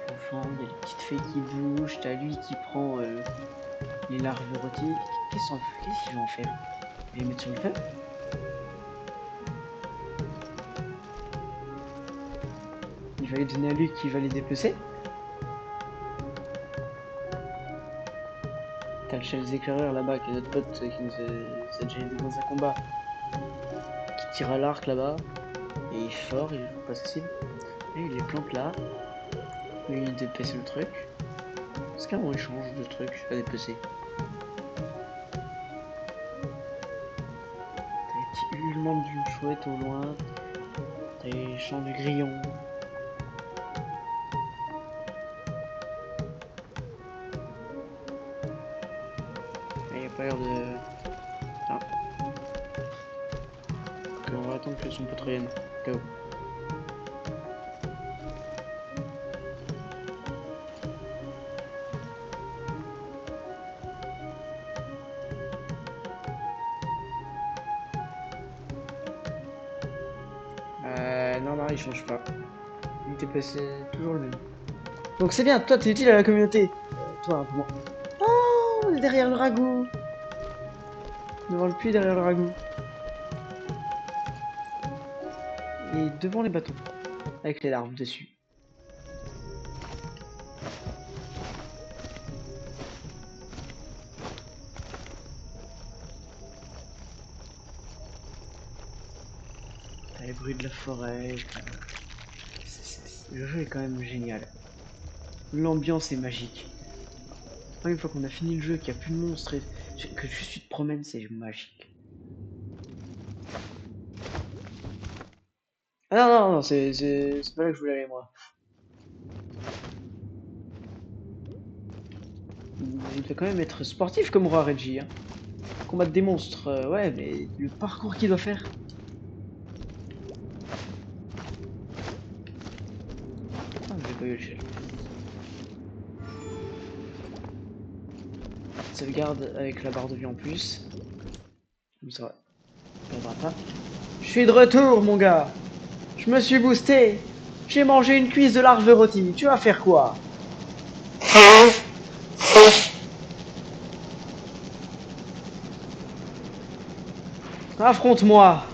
Au fond, il y a les petites fées qui bougent, t'as lui qui prend les larves rôties. Qu'est-ce qu'il va en faire? Il va les mettre sur le feu? Il va les donner à lui qui va les dépecer? T'as le chef des éclaireurs là-bas qui est notre pote qui nous a déjà aidé dans un combat. Qui tire à l'arc là-bas. Et il est fort, il est pas accessible. Et il les plante là. Lui il dépèce le truc. Est-ce qu'à un moment il change de truc à dépecer? T'as les petits hurlements d'une chouette au loin. T'as les chants du grillon. Il n'y a pas l'air de... Ah. Ok, on va attendre que son pote revienne. Go. Non, non, il change pas. Il était passé toujours le même. Donc c'est bien, toi t'es utile à la communauté. Toi un peu moins. Oh, on est derrière le ragoût. Devant le puits, derrière le ragoût. Et devant les bâtons. Avec les larves dessus. T'as les bruits de la forêt. Le jeu est quand même génial. L'ambiance est magique. Une fois qu'on a fini le jeu, qu'il n'y a plus de monstres et que juste tu te promènes, c'est magique. Ah non, non, non, c'est pas là que je voulais aller moi. Il doit quand même être sportif comme roi Reggie. Hein. Combattre des monstres, ouais, mais le parcours qu'il doit faire. Ah, j'ai pas eu l'échelle. Sauvegarde avec la barre de vie en plus. Comme ça, on va pas. Je suis de retour, mon gars. Je me suis boosté. J'ai mangé une cuisse de larve rôtie. Tu vas faire quoi? Affronte-moi.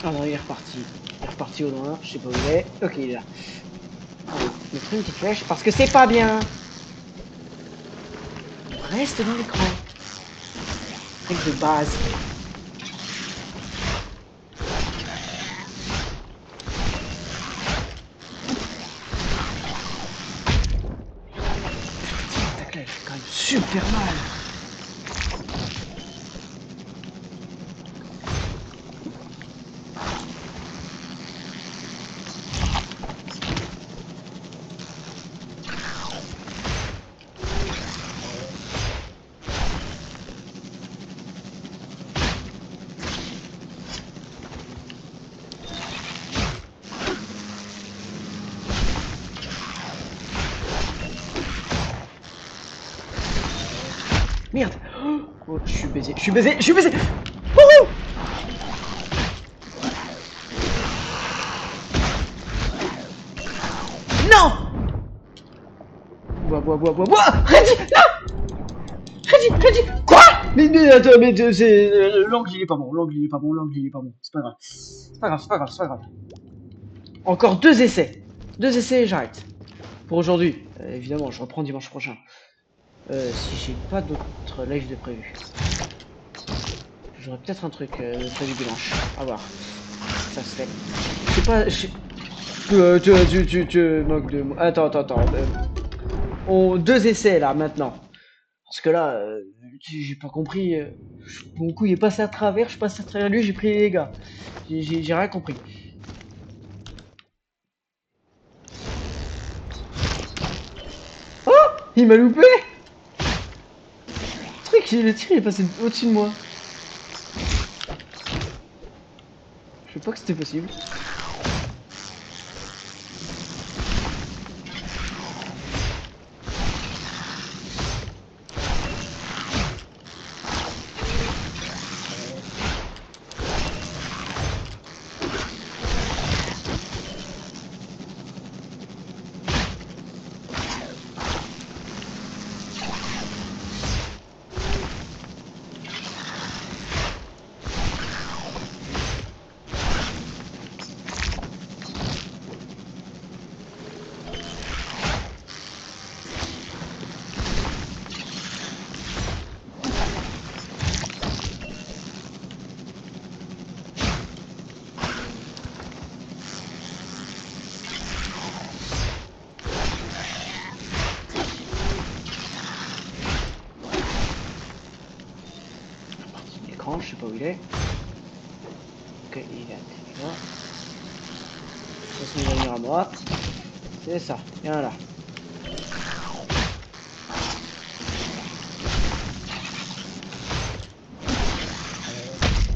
Ah non, il est reparti. Il est reparti au loin. Je sais pas où il est. Ok, il est là. Allez, mettre une petite flèche parce que c'est pas bien. Reste dans l'écran. Règle de base. Tac là, il fait quand même super mal. Merde. Oh, je suis baisé, je suis baisé, je suis baisé. Wouhou. Non. Bois. Reggie, non. Reggie. Quoi? Mais attends, c'est... l'angle il est pas bon, l'angle il est pas bon. C'est pas grave. C'est pas grave. Encore 2 essais. 2 essais et j'arrête. Pour aujourd'hui. Évidemment, je reprends dimanche prochain. Si j'ai pas d'autres lives de prévu. J'aurais peut-être un truc de prévu dimanche. À voir. Ça se fait. Je sais pas... Tu moques de moi. Attends. 2 essais là, maintenant. Parce que là, j'ai pas compris. Mon coup il est passé à travers, je passe à travers lui, j'ai pris les dégâts. J'ai rien compris. Oh, il m'a loupé. Le tir il est passé au-dessus de moi. Je sais pas que c'était possible. L'écran, je sais pas où il est. Ok, il est là. De toute façon, il va venir à moi. C'est ça, viens là.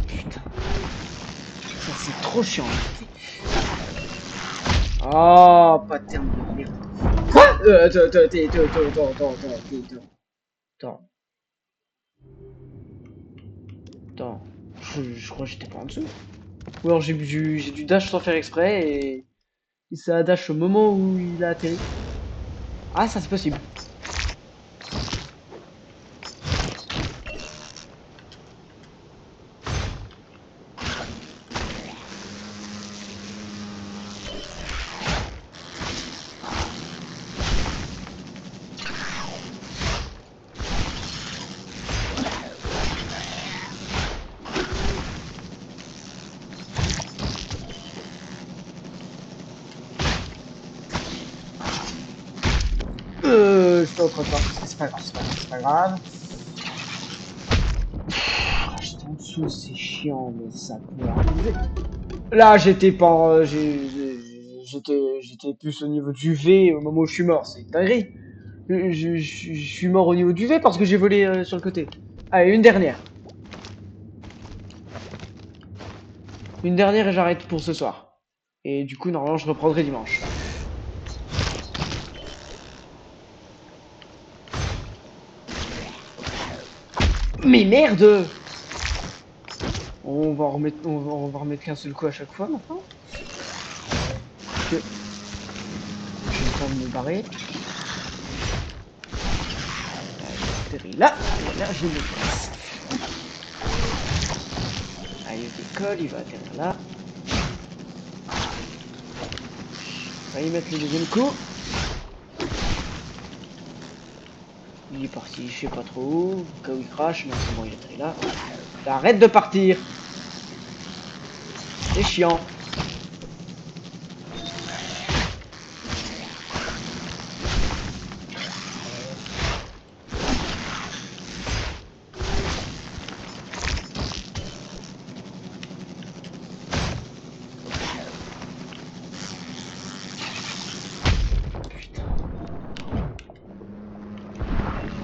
Putain, ça c'est trop chiant. Oh, pas de terme de merde. Quoi? Attends. Je crois que j'étais pas en dessous. Ou alors j'ai du dash sans faire exprès et ça a dash au moment où il a atterri. Ah, ça c'est possible. Je peux encore pas. C'est pas grave, c'est pas grave. J'étais en dessous, c'est chiant, mais ça peut arriver. Là, j'étais pas. J'étais plus au niveau du V au moment où je suis mort. C'est dinguerie. Je suis mort au niveau du V parce que j'ai volé sur le côté. Allez, une dernière. Une dernière et j'arrête pour ce soir. Et du coup, normalement, je reprendrai dimanche. Mais merde! On va remettre qu'un seul coup à chaque fois maintenant. Que... J'ai le temps de me barrer. Là, et là, je me casse. Allez, il décolle, il va atterrir là. On va y mettre le deuxième coup. Il est parti, je sais pas trop où. Quand il crache, mais c'est bon, il est là. Arrête de partir! C'est chiant.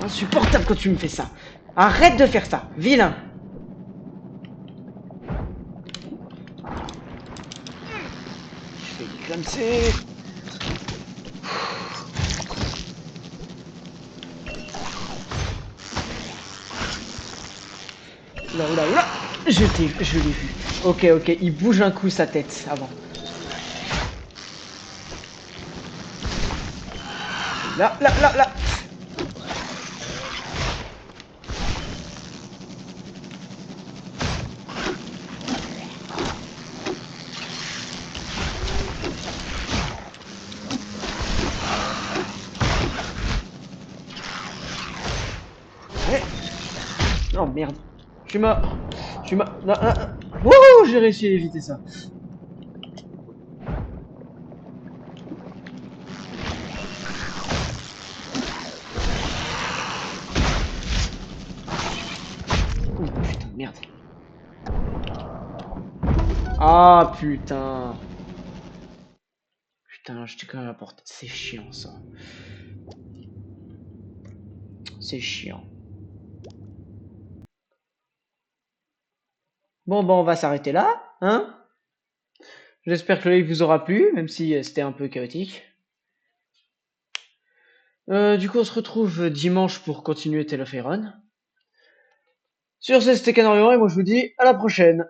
Insupportable quand tu me fais ça. Arrête de faire ça, vilain. Je vais clamser. Oula, oula, oula. Je l'ai vu. Ok, ok, il bouge un coup sa tête avant. Là, là, là, là. Ouais. Oh merde. Je suis mort. Je suis mort. Wouhou, j'ai réussi à éviter ça. Oh putain, merde. Ah putain. Putain, j'étais quand même à la porte. C'est chiant ça. C'est chiant. Bon, on va s'arrêter là, hein? J'espère que le live vous aura plu, même si c'était un peu chaotique. Du coup, on se retrouve dimanche pour continuer Tale of Iron. Sur ce, c'était Canorion et moi je vous dis à la prochaine.